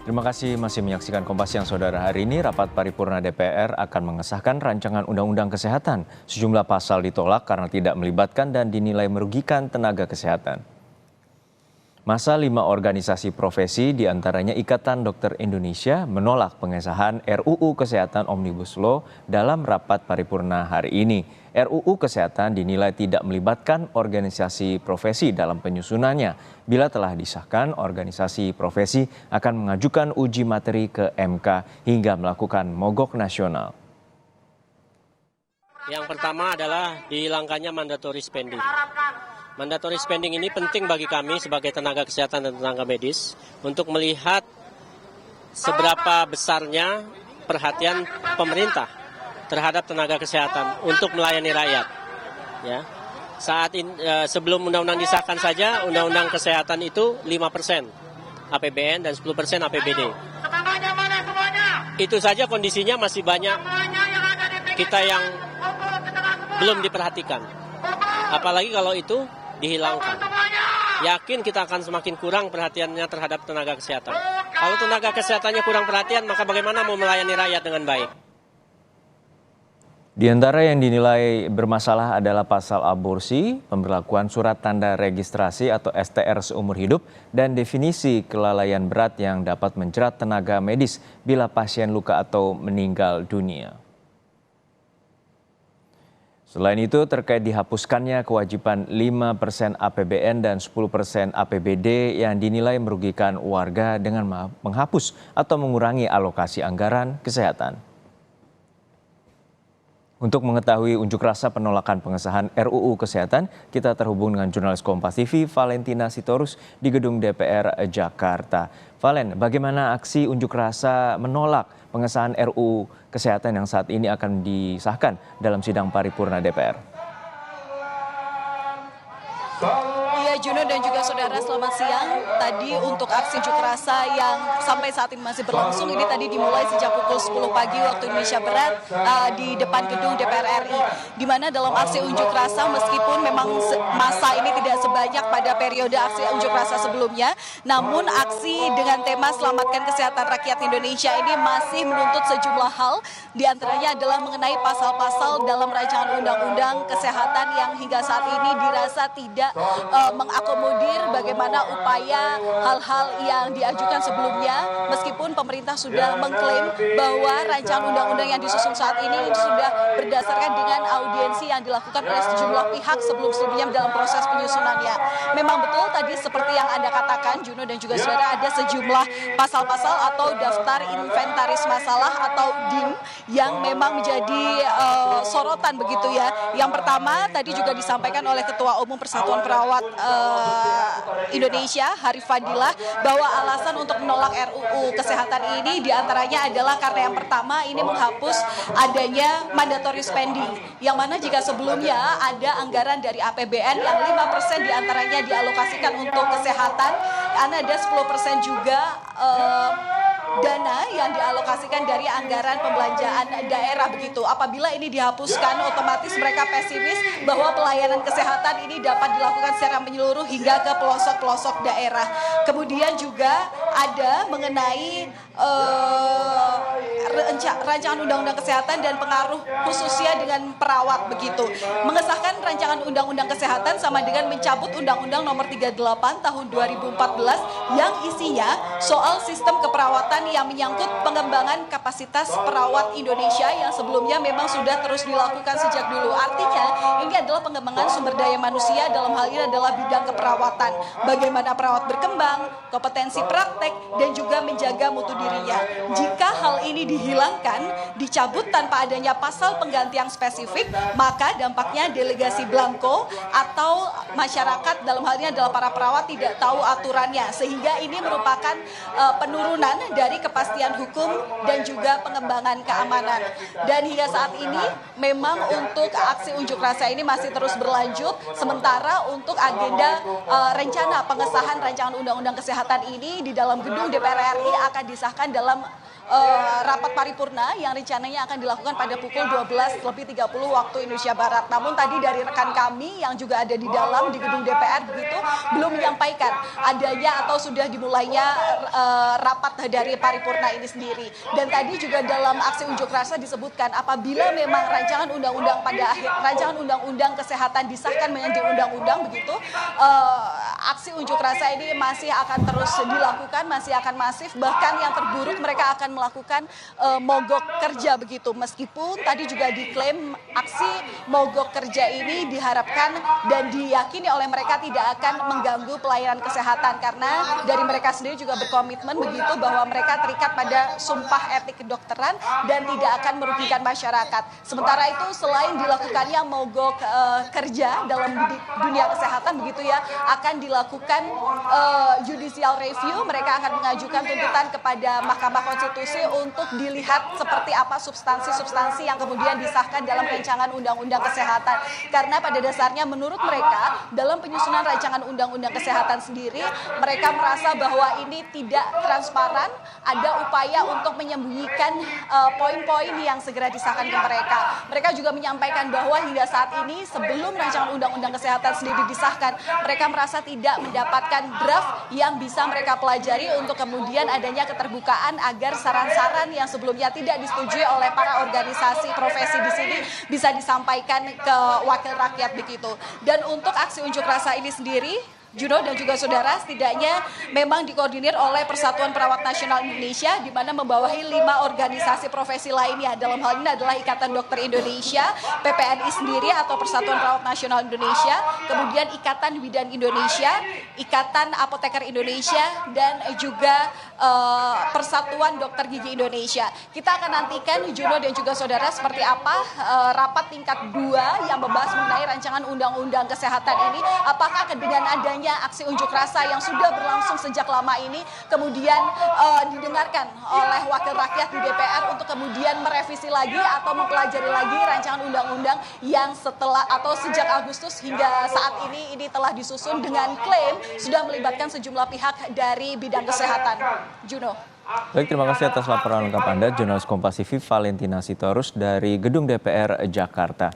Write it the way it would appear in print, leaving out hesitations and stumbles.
Terima kasih masih menyaksikan Kompas Siang, Saudara. Hari ini rapat paripurna DPR akan mengesahkan rancangan Undang-Undang Kesehatan. Sejumlah pasal ditolak karena tidak melibatkan dan dinilai merugikan tenaga kesehatan. Masa 5 organisasi profesi diantaranya Ikatan Dokter Indonesia menolak pengesahan RUU Kesehatan Omnibus Law dalam rapat paripurna hari ini. RUU Kesehatan dinilai tidak melibatkan organisasi profesi dalam penyusunannya. Bila telah disahkan, organisasi profesi akan mengajukan uji materi ke MK hingga melakukan mogok nasional. Yang pertama adalah dihilangkannya mandatory spending. Mandatory spending ini penting bagi kami sebagai tenaga kesehatan dan tenaga medis untuk melihat seberapa besarnya perhatian pemerintah terhadap tenaga kesehatan untuk melayani rakyat. Ya. Sebelum undang-undang disahkan saja, undang-undang kesehatan itu 5% APBN dan 10% APBD. Itu saja kondisinya masih banyak kita yang belum diperhatikan. Apalagi kalau itu dihilangkan. Yakin kita akan semakin kurang perhatiannya terhadap tenaga kesehatan. Kalau tenaga kesehatannya kurang perhatian, maka bagaimana mau melayani rakyat dengan baik? Di antara yang dinilai bermasalah adalah pasal aborsi, pemberlakuan surat tanda registrasi atau STR seumur hidup, dan definisi kelalaian berat yang dapat menjerat tenaga medis bila pasien luka atau meninggal dunia. Selain itu, terkait dihapuskannya kewajiban 5% APBN dan 10% APBD yang dinilai merugikan warga dengan menghapus atau mengurangi alokasi anggaran kesehatan. Untuk mengetahui unjuk rasa penolakan pengesahan RUU Kesehatan, kita terhubung dengan jurnalis Kompas TV Valentina Sitorus di gedung DPR Jakarta. Valen, bagaimana aksi unjuk rasa menolak pengesahan RUU Kesehatan yang saat ini akan disahkan dalam sidang paripurna DPR? Iya, Juno dan juga saudara, selamat siang. Tadi untuk aksi unjuk rasa yang sampai saat ini masih berlangsung, ini tadi dimulai sejak pukul 10 pagi waktu Indonesia Barat di depan gedung DPR RI. Di mana dalam aksi unjuk rasa, meskipun memang masa ini tidak sebanyak pada periode aksi unjuk rasa sebelumnya, namun aksi dengan tema Selamatkan Kesehatan Rakyat Indonesia ini masih menuntut sejumlah hal. Di antaranya adalah mengenai pasal-pasal dalam rancangan undang-undang kesehatan yang hingga saat ini dirasa tidak mengakomodir bagaimana upaya hal-hal yang diajukan sebelumnya, meskipun pemerintah sudah mengklaim bahwa rancangan undang-undang yang disusun saat ini sudah berdasarkan dengan audiensi yang dilakukan oleh sejumlah pihak sebelum-sebelumnya dalam proses penyusunannya. Memang betul tadi seperti yang Anda katakan, Juno dan juga saudara, ada sejumlah pasal-pasal atau daftar inventaris masalah atau DIM yang memang menjadi sorotan begitu ya. Yang pertama tadi juga disampaikan oleh Ketua Umum Persatuan Perawat Indonesia, Harif Fadilah, bahwa alasan untuk menolak RUU Kesehatan ini diantaranya adalah karena yang pertama ini menghapus adanya mandatory spending, yang mana jika sebelumnya ada anggaran dari APBN yang 5% diantaranya dialokasikan untuk kesehatan, ada 10% juga dana yang dialokasikan dari anggaran pembelanjaan daerah begitu. Apabila ini dihapuskan, otomatis mereka pesimis bahwa pelayanan kesehatan ini dapat dilakukan secara menyeluruh hingga ke pelosok-pelosok daerah. Kemudian juga ada mengenai rancangan undang-undang kesehatan dan pengaruh khususnya dengan perawat begitu. Mengesahkan rancangan undang-undang kesehatan sama dengan mencabut Undang-Undang Nomor 38 Tahun 2014 yang isinya soal sistem keperawatan yang menyangkut pengembangan kapasitas perawat Indonesia yang sebelumnya memang sudah terus dilakukan sejak dulu. Artinya ini adalah pengembangan sumber daya manusia, dalam hal ini adalah bidang keperawatan. Bagaimana perawat berkembang, kompetensi praktek, dan juga menjaga mutu dirinya. Jika hal ini dihilangkan, dicabut tanpa adanya pasal penggantian spesifik, maka dampaknya delegasi blanko atau masyarakat, dalam hal ini adalah para perawat, tidak tahu aturannya. Sehingga ini merupakan penurunan dari kepastian hukum dan juga pengembangan keamanan. Dan hingga saat ini memang untuk aksi unjuk rasa ini masih terus berlanjut, sementara untuk agenda rencana pengesahan rancangan undang-undang kesehatan ini di dalam gedung DPR RI akan disahkan dalam rapat paripurna yang rencananya akan dilakukan pada pukul 12:30 waktu Indonesia Barat. Namun tadi dari rekan kami yang juga ada di dalam di gedung DPR begitu belum menyampaikan adanya atau sudah dimulainya rapat dari paripurna ini sendiri. Dan tadi juga dalam aksi unjuk rasa disebutkan apabila memang rancangan undang-undang kesehatan disahkan menjadi undang-undang begitu, aksi unjuk rasa ini masih akan terus dilakukan, masih akan masif, bahkan yang terburuk mereka akan melakukan mogok kerja begitu. Meskipun tadi juga diklaim aksi mogok kerja ini diharapkan dan diyakini oleh mereka tidak akan mengganggu pelayanan kesehatan, karena dari mereka sendiri juga berkomitmen begitu bahwa mereka terikat pada sumpah etik kedokteran dan tidak akan merugikan masyarakat. Sementara itu selain dilakukannya mogok kerja dalam dunia kesehatan begitu ya, akan dilakukan judicial review. Mereka akan mengajukan tuntutan kepada Mahkamah Konstitusi untuk dilihat seperti apa substansi-substansi yang kemudian disahkan dalam rancangan undang-undang kesehatan. Karena pada dasarnya menurut mereka dalam penyusunan rancangan undang-undang kesehatan sendiri, mereka merasa bahwa ini tidak transparan, ada upaya untuk menyembunyikan poin-poin yang segera disahkan ke mereka. Mereka juga menyampaikan bahwa hingga saat ini sebelum rancangan undang-undang kesehatan sendiri disahkan, mereka merasa tidak mendapatkan draft yang bisa mereka pelajari untuk kemudian adanya keterbukaan agar saran-saran yang sebelumnya tidak disetujui oleh para organisasi profesi di sini bisa disampaikan ke wakil rakyat begitu. Dan untuk aksi unjuk rasa ini sendiri, Juno dan juga saudara, setidaknya memang dikoordinir oleh Persatuan Perawat Nasional Indonesia, di mana membawahi 5 organisasi profesi lainnya. Dalam hal ini adalah Ikatan Dokter Indonesia, PPNI sendiri atau Persatuan Perawat Nasional Indonesia, kemudian Ikatan Bidan Indonesia, Ikatan Apoteker Indonesia, dan juga Persatuan Dokter Gigi Indonesia. Kita akan nantikan, Juno dan juga saudara, seperti apa rapat tingkat 2 yang membahas mengenai rancangan undang-undang kesehatan ini. Apakah dengan adanya aksi unjuk rasa yang sudah berlangsung sejak lama ini kemudian didengarkan oleh wakil rakyat di DPR untuk kemudian merevisi lagi atau mempelajari lagi rancangan undang-undang yang setelah atau sejak Agustus hingga saat ini telah disusun dengan klaim sudah melibatkan sejumlah pihak dari bidang kesehatan. Juno. Baik, terima kasih atas laporan lengkap Anda, jurnalis Kompas TV Valentina Sitorus dari Gedung DPR Jakarta.